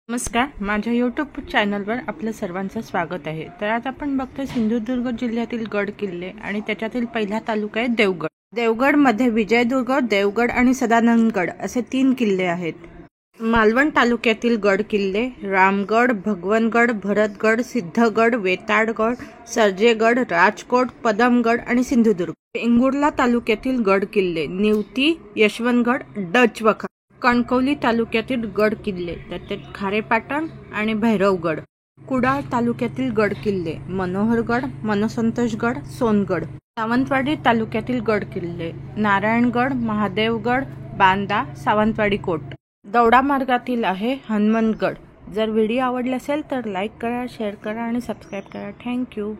नमस्कार, माझ्या यूट्यूब चॅनलवर आपलं सर्वांचं स्वागत आहे। तर आज आपण बघतोय सिंधुदुर्ग जिल्ह्यातील गड किल्ले आणि त्याच्यातील पहिला तालुका आहे देवगड। देवगडमध्ये विजयदुर्ग, देवगड आणि सदानंदगड असे 3 किल्ले आहेत। मालवण तालुक्यातील गड किल्ले रामगड, भगवनगड, भरतगड, सिद्धगड, वेताळगड, सर्जेगड, राजकोट, पदमगड आणि सिंधुदुर्ग। वेंगुर्ला तालुक्यातील गड किल्ले निवती, यशवंतगड, डचवखा। कणकवली तालुक्यातील गड किल्ले त्यात खारेपाटण आणि भैरवगड। कुडाळ तालुक्यातील गड किल्ले मनोहरगड, मनसंतोषगड, सोनगड। सावंतवाडी तालुक्यातील गड किल्ले नारायणगड, महादेवगड, बांदा, सावंतवाडी कोट। दौडा मार्गातील आहे हनुमानगड। जर व्हिडिओ आवडला असेल तर लाईक करा, शेअर करा आणि सबस्क्राईब करा। थँक्यू।